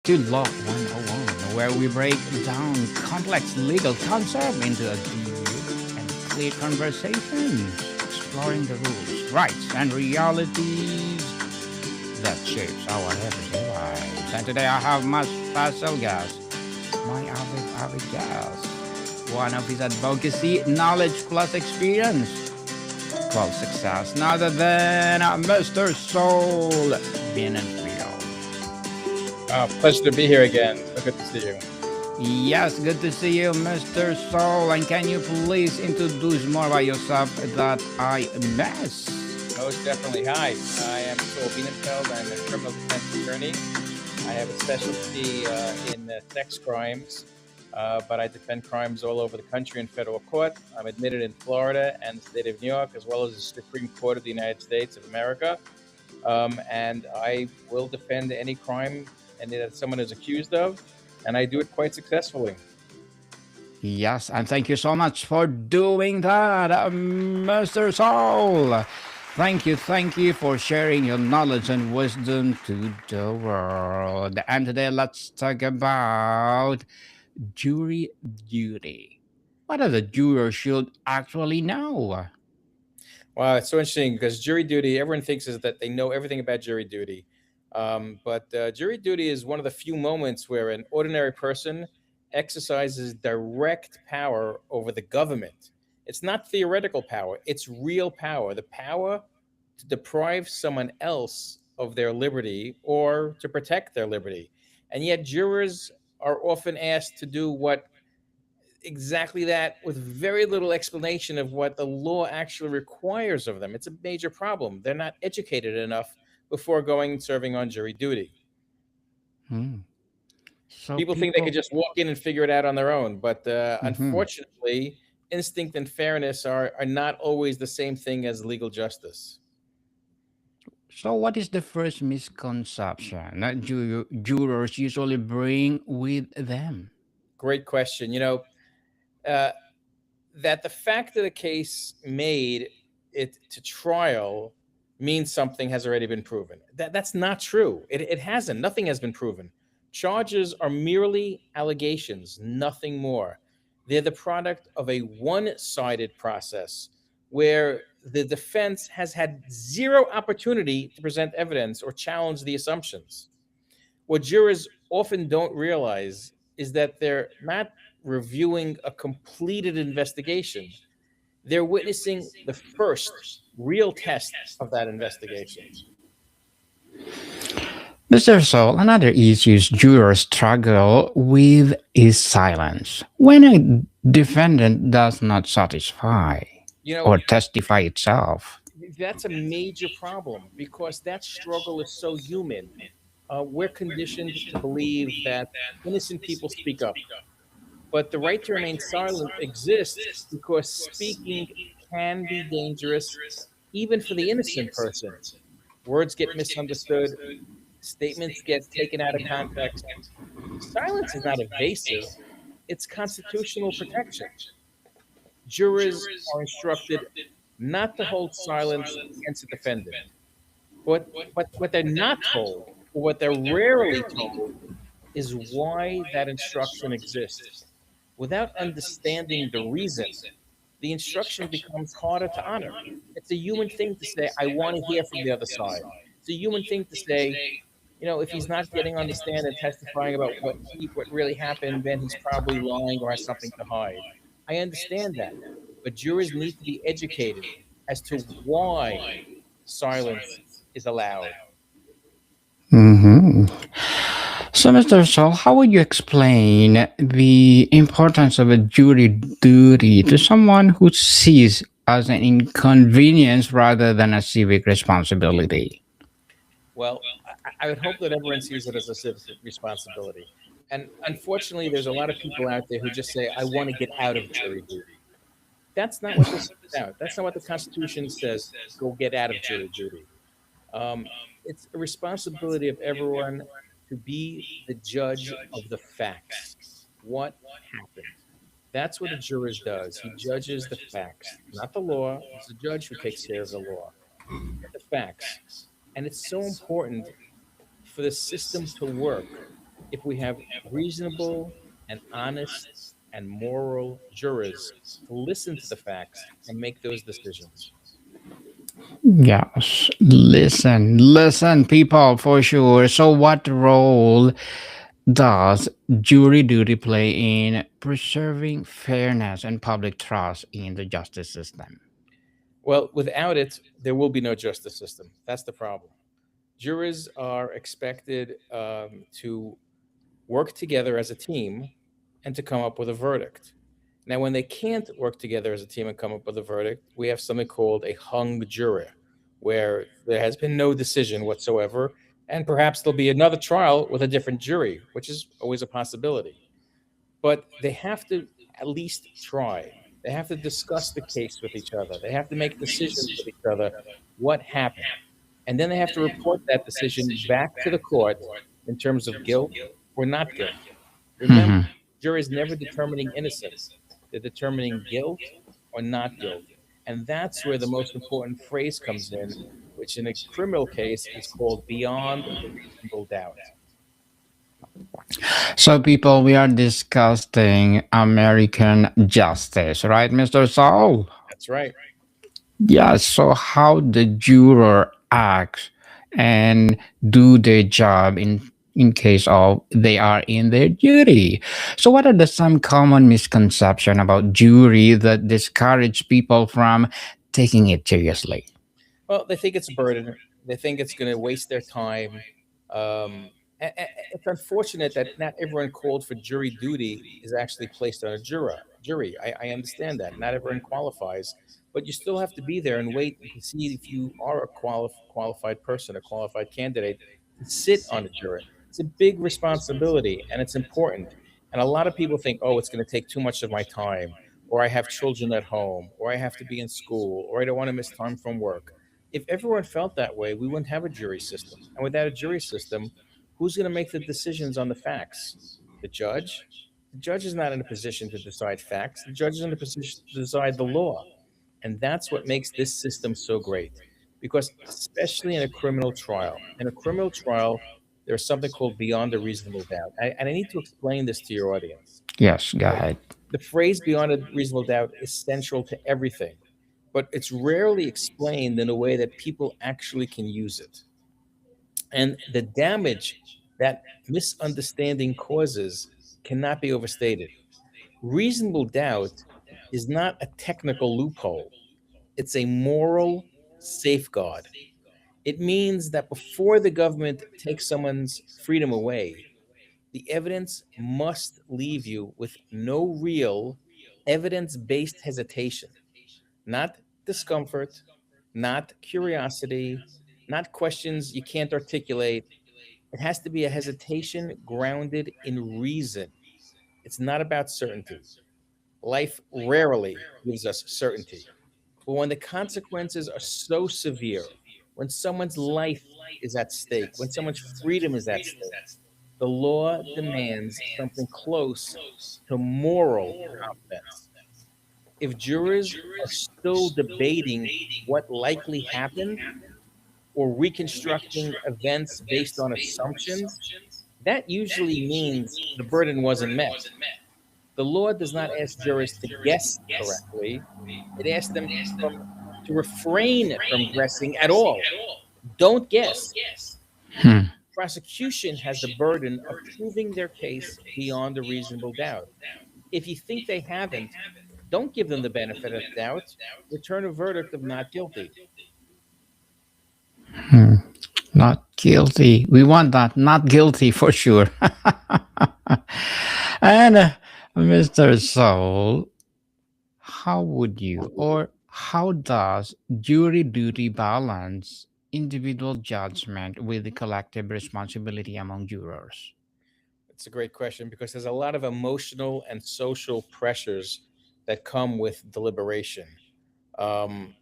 to Law 101, where we break down complex legal concepts into a deep and clear conversations, exploring the rules, rights, and realities that shapes our everyday lives. And today I have my special guest, my avid guest, one of his advocacy, knowledge plus experience, called success, none other than Mr. Saul Bienenfeld. Pleasure to be here again. So good to see you. Yes, good to see you, Mr. Saul. And can you please introduce more about yourself that I miss? Most definitely. Hi, I am Saul Bienenfeld. I'm a criminal defense attorney. I have a specialty in sex crimes, but I defend crimes all over the country in federal court. I'm admitted in Florida and the state of New York, as well as the Supreme Court of the United States of America. And I will defend any crime and that someone is accused of, and I do it quite successfully. Yes, and thank you so much for doing that, Mr. Saul. Thank you for sharing your knowledge and wisdom to the world. And today, let's talk about jury duty. What does a juror should actually know? Wow, it's so interesting because jury duty, everyone thinks is that they know everything about jury duty. But jury duty is one of the few moments where an ordinary person exercises direct power over the government. It's not theoretical power, it's real power, the power to deprive someone else of their liberty or to protect their liberty. And yet, jurors are often asked to do what exactly that with very little explanation of what the law actually requires of them. It's a major problem. They're not educated enough before going and serving on jury duty. Hmm. So People think they could people. just walk in and figure it out on their own, but Mhm. unfortunately, instinct and fairness are not always the same thing as legal justice. So, what is the first misconception that jurors usually bring with them? Great question. Uh, that the fact that a case made it to trial means something has already been proven. That's not true. It hasn't. Nothing has been proven. Charges are merely allegations, nothing more. They're the product of a one-sided process where the defense has had zero opportunity to present evidence or challenge the assumptions. What jurors often don't realize is that they're not reviewing a completed investigation, they're witnessing the first real test of that investigation. Mr. Saul, another issue jurors struggle with is silence. When a defendant does not satisfy You know, or testify itself. that's a major problem because that struggle is so human. We're conditioned to believe that innocent people speak up, but the right to remain silent exists because speaking can be dangerous even for the innocent person. Words get misunderstood, statements get taken out of context. Silence is not evasive, it's constitutional protection. Jurors are instructed not to hold silence against a defendant. But what they're not told, or what they're rarely told, is why that instruction exists. Without understanding the reason, the instruction becomes harder to honor. It's a human thing to say, I want to hear from the other side. It's a human thing to say, if he's not getting on the stand and testifying about what really happened, then he's probably lying or has something to hide. I understand that, but jurors need to be educated as to why silence is allowed. Mhm. So, Mr. Saul, how would you explain the importance of a jury duty to someone who sees as an inconvenience rather than a civic responsibility? Well, I would hope that everyone sees it as a civic responsibility. And unfortunately, there's a lot of people out there who just say, I want to get out of jury duty. That's not what this is about. That's not what the Constitution says, go get out of jury duty. Um, it's a responsibility of everyone to be the judge of the facts. What happened? That's what a jurist does. He judges the facts, not the law. It's the judge who takes care of the law, the facts. And it's so important for the system to work if we have reasonable and honest and moral jurors to listen to the facts and make those decisions. Yes, listen, people, for sure. So, what role does jury duty play in preserving fairness and public trust in the justice system? Well, without it, there will be no justice system. That's the problem. Jurors are expected to work together as a team and to come up with a verdict. Now, when they can't work together as a team and come up with a verdict, we have something called a hung jury, where there has been no decision whatsoever, and perhaps there'll be another trial with a different jury, which is always a possibility. But they have to at least try. They have to discuss the case with each other. They have to make decisions with each other what happened. And then they have to report that decision back to the court in terms of guilt or not guilt. Remember, Mhm. jury is never determining innocence. They're determining guilt or not guilt. And that's where the most important phrase comes in, which in a criminal case is called beyond a reasonable doubt. So, people, we are discussing American justice, right, Mr. Saul? That's right. Yeah, so how the juror acts and do their job in case of they are in their duty. So what are the some common misconception about jury that discourage people from taking it seriously? Well, they think it's a burden. They think it's going to waste their time. It's unfortunate that not everyone called for jury duty is actually placed on a jury. I understand that. Not everyone qualifies, but you still have to be there and wait to see if you are a qualified person, a qualified candidate to sit on a jury. It's a big responsibility and it's important. And a lot of people think, oh, it's going to take too much of my time, or I have children at home, or I have to be in school, or I don't want to miss time from work. If everyone felt that way, we wouldn't have a jury system. And without a jury system, who's going to make the decisions on the facts? The judge? The judge is not in a position to decide facts. The judge is in a position to decide the law. And that's what makes this system so great. Because, especially in a criminal trial, there's something called beyond a reasonable doubt. And I need to explain this to your audience. Yes, go ahead. The phrase beyond a reasonable doubt is central to everything, but it's rarely explained in a way that people actually can use it. And the damage that misunderstanding causes cannot be overstated. Reasonable doubt is not a technical loophole, it's a moral safeguard. It means that before the government takes someone's freedom away, the evidence must leave you with no real evidence based hesitation, not discomfort, not curiosity, not questions you can't articulate. It has to be a hesitation grounded in reason. It's not about certainty. Life rarely gives us certainty. But when the consequences are so severe, when someone's life is at stake, when someone's freedom is at stake, the law demands something close to moral competence. If jurors are still debating what likely happened or reconstructing events based on assumptions, that usually means the burden wasn't met. The law does not ask jurors to guess correctly, it asks them to refrain from guessing at all. Don't guess. Hmm. Prosecution has the burden of proving their case beyond a reasonable doubt. If you think they haven't, don't give them the benefit of the doubt. Return a verdict of not guilty. Hmm. Not guilty. We want that. Not guilty for sure. And Mr. Soul, how would you or how does jury duty balance individual judgment with the collective responsibility among jurors? It's a great question because there's a lot of emotional and social pressures that come with deliberation. Um,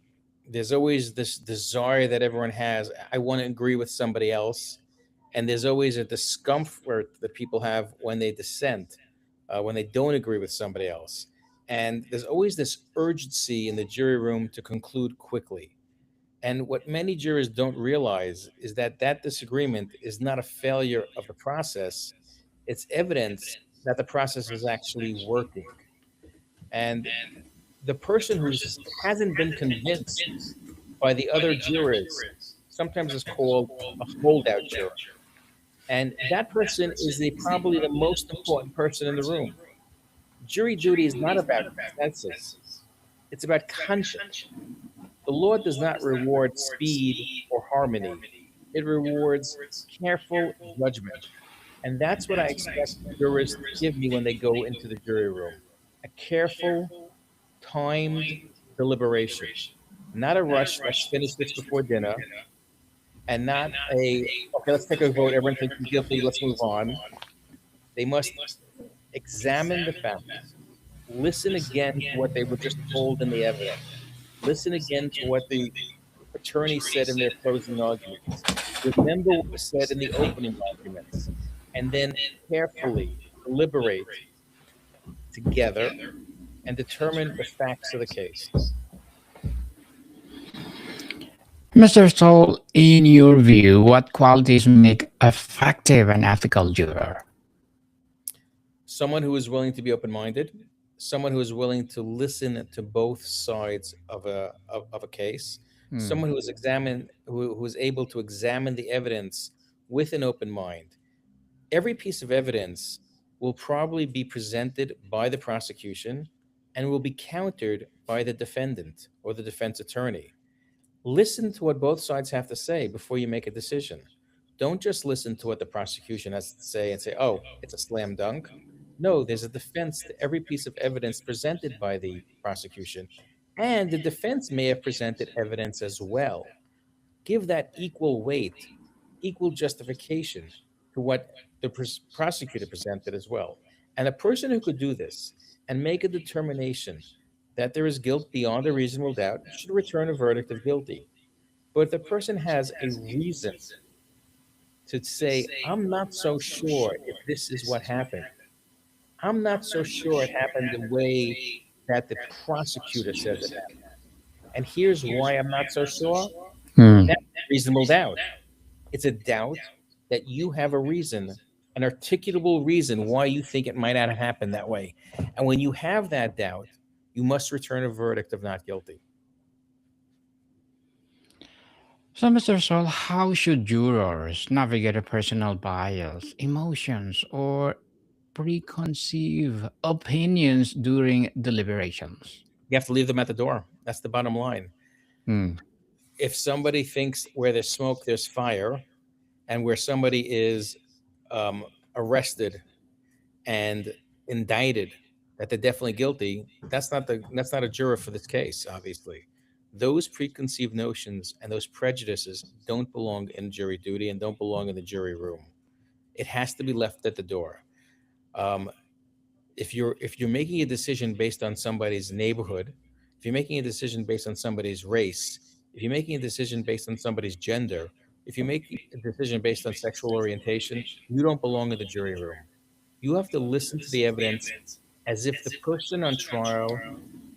there's always this desire that everyone has. I want to agree with somebody else. And there's always a discomfort that people have when they dissent, when they don't agree with somebody else. And there's always this urgency in the jury room to conclude quickly. And what many jurors don't realize is that that disagreement is not a failure of the process, It's evidence that the process is actually working. And the person who hasn't been convinced by the other jurors sometimes is called a holdout juror. And that person is probably the most important person in the room. Jury duty is not about consensus, it's about conscience. The law does not reward speed or harmony, it rewards careful judgment. And that's what I expect jurors to give me when they go into the jury room: a careful, timed deliberation, not a rush, let's finish this before dinner, and not a, okay, let's take a vote, everyone thinks he's guilty, let's move on. They must examine the facts, listen again to what they were just told in the evidence, listen again to what the attorney said in their closing arguments, remember what was said in the opening arguments, and then carefully deliberate together and determine the facts of the case. Mr. Stoll, in your view, what qualities make effective and ethical juror? Someone who is willing to be open-minded, someone who is willing to listen to both sides of a case, Hmm. someone who is who is able to examine the evidence with an open mind. Every piece of evidence will probably be presented by the prosecution and will be countered by the defendant or the defense attorney. Listen to what both sides have to say before you make a decision. Don't just listen to what the prosecution has to say and say, oh, it's a slam dunk. No, there's a defense to every piece of evidence presented by the prosecution. And the defense may have presented evidence as well. Give that equal weight, equal justification to what the prosecutor presented as well. And a person who could do this and make a determination that there is guilt beyond a reasonable doubt should return a verdict of guilty. But if the person has a reason to say, I'm not so sure if this is what happened, I'm not so sure it happened the way that the prosecutor says it happened. And here's why I'm not so sure. Hmm. That's reasonable doubt. It's a doubt that you have a reason, an articulable reason why you think it might not have happened that way. And when you have that doubt, you must return a verdict of not guilty. So, Mr. Stoll, how should jurors navigate a personal bias, emotions, or preconceived opinions during deliberations? You have to leave them at the door. That's the bottom line. Hmm. If somebody thinks where there's smoke, there's fire, and where somebody is um, arrested and indicted that they're definitely guilty, that's not a juror for this case. Obviously, those preconceived notions and those prejudices don't belong in jury duty and don't belong in the jury room. It has to be left at the door. Um, if you're making a decision based on somebody's neighborhood, if you're making a decision based on somebody's race, if you're making a decision based on somebody's gender, if you make a decision based on sexual orientation, you don't belong in the jury room. You have to listen to the evidence as if the person on trial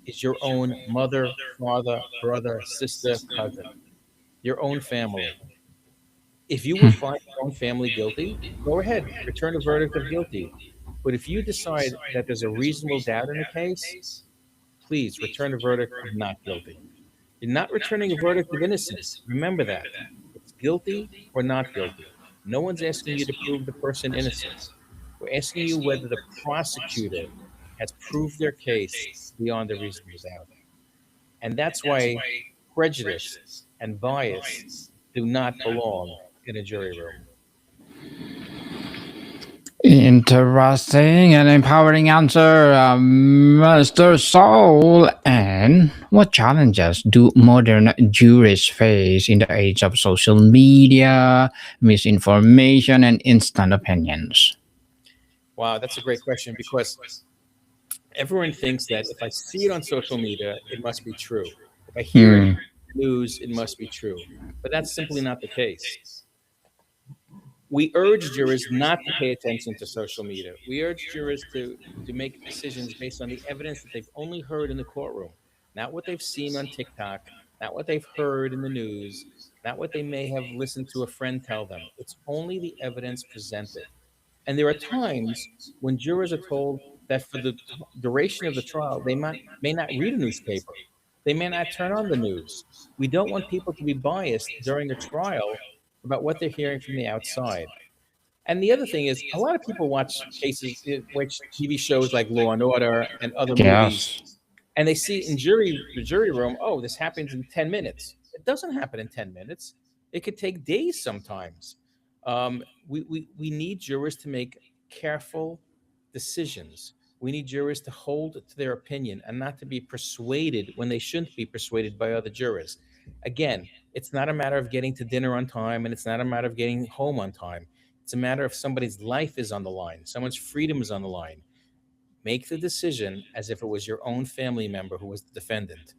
is your own mother, father, brother, sister, cousin, your own family. If you would find your own family guilty, go ahead, return a verdict of guilty. But if you decide that there's a reasonable doubt in the case, please return a verdict of not guilty. You're not returning a verdict of innocence. Remember that. It's guilty or not guilty. No one's asking you to prove the person innocent. We're asking you whether the prosecutor has proved their case beyond a reasonable doubt. And that's why prejudice and bias do not belong in a jury room. Interesting and empowering answer, Mr. Saul. And what challenges do modern jurists face in the age of social media, misinformation, and instant opinions? Wow, that's a great question because everyone thinks that if I see it on social media, it must be true. If I hear it Hmm. in the news, it must be true. But that's simply not the case. We urge jurors not to pay attention to social media. We urge jurors to make decisions based on the evidence that they've only heard in the courtroom, not what they've seen on TikTok, not what they've heard in the news, not what they may have listened to a friend tell them. It's only the evidence presented. And there are times when jurors are told that for the duration of the trial, they may not read a newspaper. They may not turn on the news. We don't want people to be biased during a trial about what they're hearing from the outside. And the other thing is, a lot of people watch which TV shows like Law and Order and other movies, Yes. and they see in the jury room, oh, this happens in 10 minutes. It doesn't happen in 10 minutes. It could take days sometimes. We need jurors to make careful decisions. We need jurors to hold to their opinion and not to be persuaded when they shouldn't be persuaded by other jurors. Again, it's not a matter of getting to dinner on time, and it's not a matter of getting home on time. It's a matter of somebody's life is on the line, someone's freedom is on the line. Make the decision as if it was your own family member who was the defendant.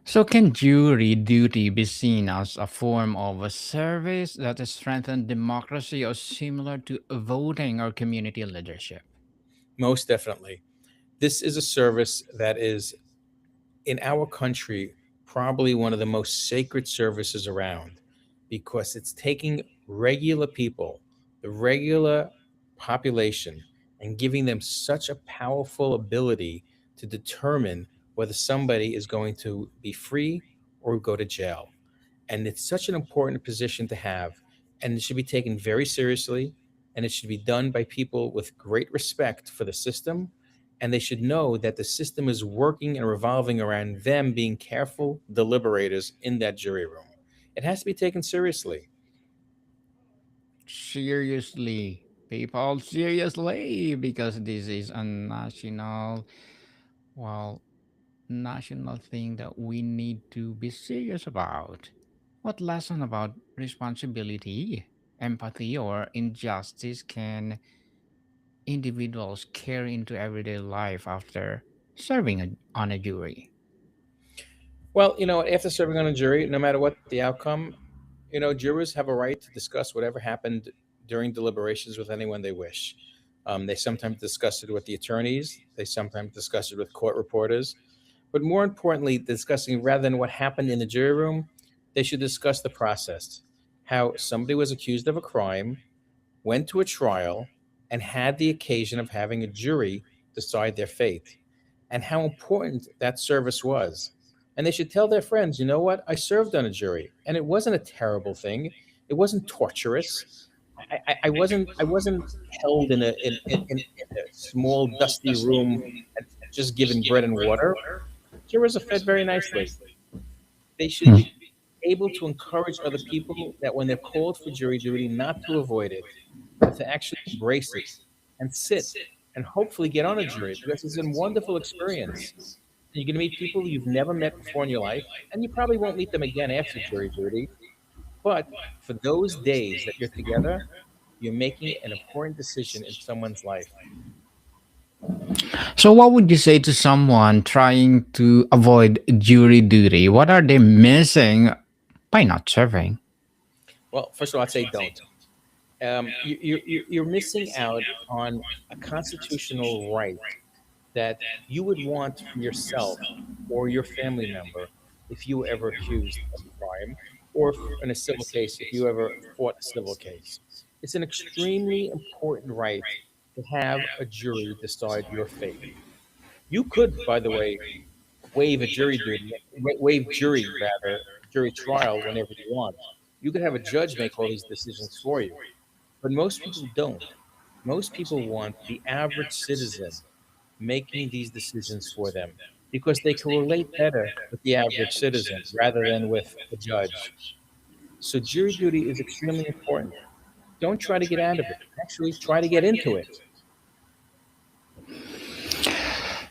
So, can jury duty be seen as a form of a service that strengthens democracy or similar to voting or community leadership? Most definitely. This is a service that is, in our country, probably one of the most sacred services around, because it's taking regular people, the regular population, and giving them such a powerful ability to determine whether somebody is going to be free or go to jail. And it's such an important position to have, and it should be taken very seriously, and it should be done by people with great respect for the system, and they should know that the system is working and revolving around them being careful deliberators in that jury room. It has to be taken seriously. Seriously, people, seriously, because this is a national, well, national thing that we need to be serious about. What lesson about responsibility, empathy, or injustice can individuals carry into everyday life after serving on a jury? Well, after serving on a jury, no matter what the outcome, jurors have a right to discuss whatever happened during deliberations with anyone they wish. They sometimes discuss it with the attorneys, they sometimes discuss it with court reporters. But more importantly, discussing rather than what happened in the jury room, they should discuss the process. How somebody was accused of a crime, went to a trial, and had the occasion of having a jury decide their fate, and how important that service was. And they should tell their friends, you know what, I served on a jury, and it wasn't a terrible thing. It wasn't torturous. I wasn't held in a small dusty room and just given bread and water. Jurors are fed very nicely. They should Hmm. be able to encourage other people that when they're called for jury duty, not to avoid it, but to actually embrace it and sit and hopefully get on a jury, because it's a wonderful experience. You're going to meet people you've never met before in your life, and you probably won't meet them again after jury duty. But for those days that you're together, you're making an important decision in someone's life. So, what would you say to someone trying to avoid jury duty? What are they missing by not serving? Well, first of all, I'd say don't. You're missing out on a constitutional right that you would want for yourself or your family member if you were ever accused of a crime, or in a civil case, if you ever fought a civil case. It's an extremely important right to have a jury decide your fate. You could, by the way, waive a jury duty, waive jury rather, jury trial whenever you want. You could have a judge make all these decisions for you, but most people don't. Most people want the average citizen making these decisions for them because they can relate better with the average citizen rather than with the judge. So jury duty is extremely important. Don't try to get out of it. Actually, try to get into it.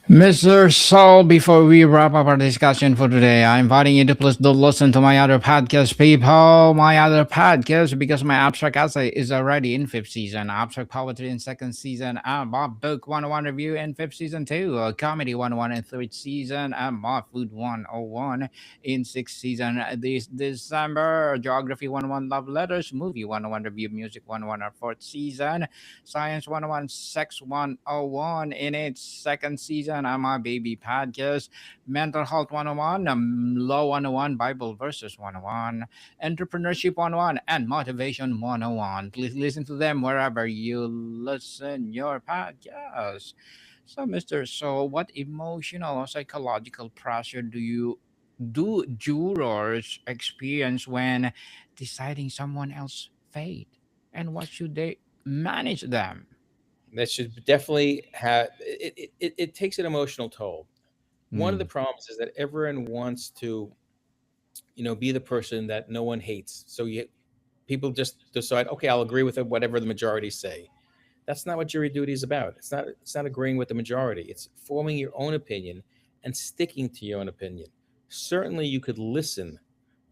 Mr. Saul, before we wrap up our discussion for today, I'm inviting you to please do listen to my other podcast, people. My other podcast, because my abstract essay is already in fifth season, abstract poetry in second season, and my book 101 review in fifth season too, comedy 101 in third season, and my food 101 in sixth season. This December, geography 101 love letters, movie 101 review, music 101 our fourth season, Science 101, Sex 101 in its second season, and my baby podcast, Mental Health 101, Law 101, Bible Verses 101, Entrepreneurship 101, and Motivation 101. Please listen to them wherever you listen your podcast. So, Mr. Soul, what emotional or psychological pressure do jurors experience when deciding someone else's fate? And what should they manage them? That should definitely have it takes an emotional toll. One of the Mm, problems is that everyone wants to, be the person that no one hates. So people just decide, okay, I'll agree with whatever the majority say. That's not what jury duty is about. It's not agreeing with the majority. It's forming your own opinion and sticking to your own opinion. Certainly you could listen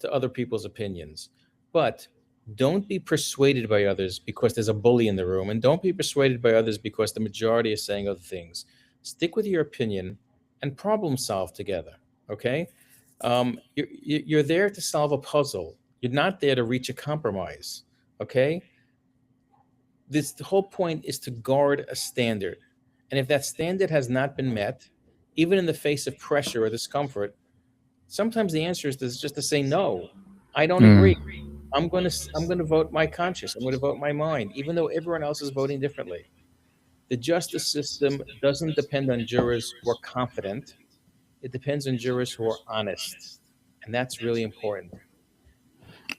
to other people's opinions, but don't be persuaded by others because there's a bully in the room, and don't be persuaded by others because the majority is saying other things. Stick with your opinion and problem solve together. Okay. You're there to solve a puzzle. You're not there to reach a compromise. Okay. The whole point is to guard a standard. And if that standard has not been met, even in the face of pressure or discomfort, sometimes the answer is just to say no. I don't agree. mm. I'm going to vote my conscience. I'm going to vote my mind, even though everyone else is voting differently. The justice system doesn't depend on jurors who are confident. It depends on jurors who are honest, and that's really important.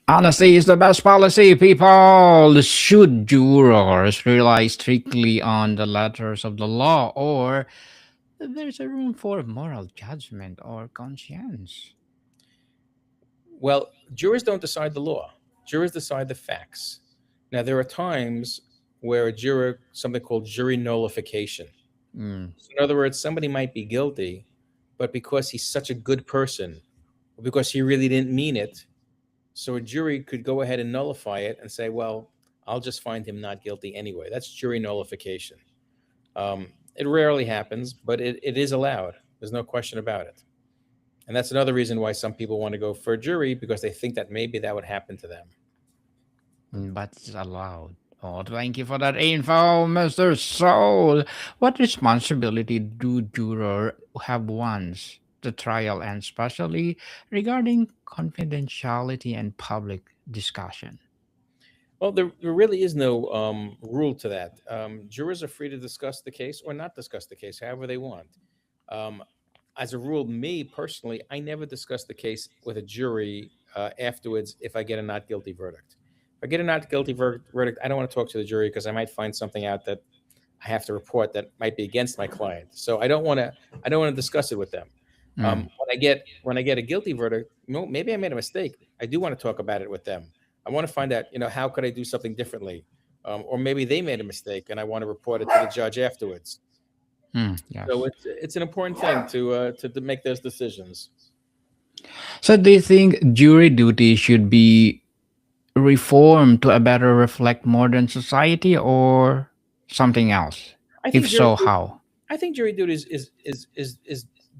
Honesty is the best policy, people. Should jurors rely strictly on the letters of the law, or there's a room for moral judgment or conscience? Well, jurors don't decide the law. Jurors decide the facts. Now, there are times where a juror, something called jury nullification. Mm, So in other words, somebody might be guilty, but because he's such a good person, or because he really didn't mean it, so a jury could go ahead and nullify it and say, well, I'll just find him not guilty anyway. That's jury nullification. It rarely happens, but it is allowed. There's no question about it. And that's another reason why some people want to go for a jury, because they think that maybe that would happen to them. but it's allowed. Oh, thank you for that info, Mr. Soul. What responsibility do jurors have once the trial ends, especially regarding confidentiality and public discussion? Well, there really is no rule to that. Jurors are free to discuss the case or not discuss the case, however they want. Um, as a rule, me personally, I never discuss the case with a jury afterwards if I get a not guilty verdict. If I get a not guilty verdict, I don't want to talk to the jury because I might find something out that I have to report that might be against my client. So I don't want to. I don't want to discuss it with them. Mm, When I get a guilty verdict, maybe I made a mistake. I do want to talk about it with them. I want to find out, how could I do something differently, or maybe they made a mistake and I want to report it to the judge afterwards. So yes. it's an important thing to make those decisions. So, do you think jury duty should be reformed to a better reflect modern society or something else? I If think jury so, how? I think jury duty is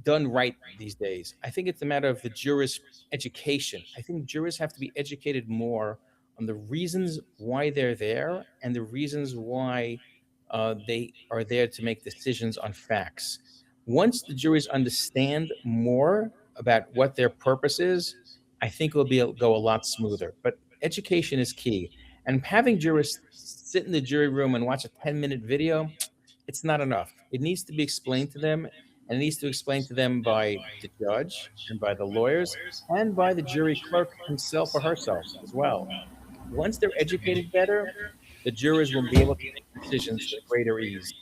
done right these days. I think it's a matter of the jurors' education. I think jurors have to be educated more on the reasons why they're there and the reasons why they are there to make decisions on facts. Once the juries understand more about what their purpose is, I think it'll go a lot smoother. But education is key, and having jurors sit in the jury room and watch a 10-minute video, it's not enough. It needs to be explained to them, and it needs to be explained to them by the judge and by the lawyers and by the jury clerk himself or herself as well. Once they're educated better, the jurors will be able to make decisions with greater ease.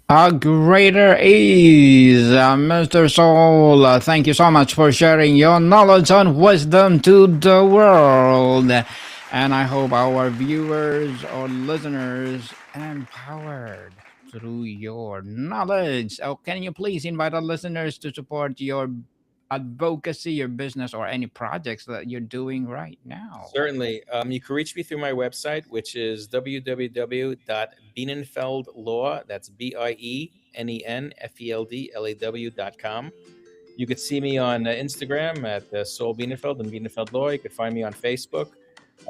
A greater ease, Mr. Soul. Thank you so much for sharing your knowledge and wisdom to the world. And I hope our viewers or listeners empowered through your knowledge. Oh, can you please invite our listeners to support your advocacy, your business, or any projects that you're doing right now? Certainly. You can reach me through my website, which is www.bienenfeldlaw, that's BIENENFELDLAW.com. You could see me on Instagram at Saul Bienenfeld and Bienenfeld Law. You could find me on Facebook.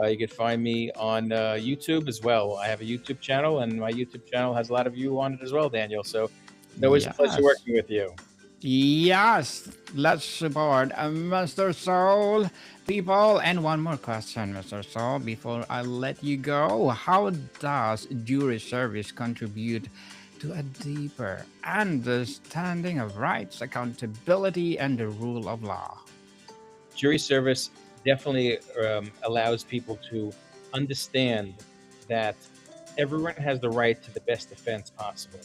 You could find me on YouTube as well. I have a YouTube channel, and my YouTube channel has a lot of you on it as well, Daniel. So It's always a pleasure Yes. working with you. Yes, let's support Mr. Soul, people. And one more question, Mr. Soul, before I let you go. How does jury service contribute to a deeper understanding of rights, accountability, and the rule of law? Jury service definitely allows people to understand that everyone has the right to the best defense possible,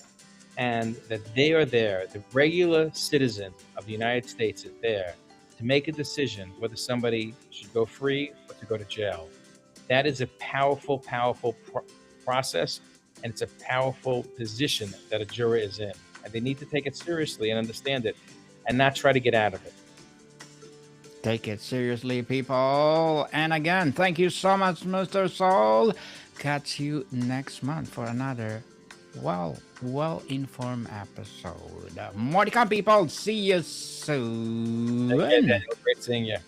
and that they are there, the regular citizen of the United States is there to make a decision whether somebody should go free or to go to jail. That is a powerful, powerful process, and it's a powerful position that a juror is in. And they need to take it seriously and understand it and not try to get out of it. Take it seriously, people. And again, thank you so much, Mr. Soul. Catch you next month for another well informed episode. More to come, people. See you Take care, soon. Daniel. Great seeing you.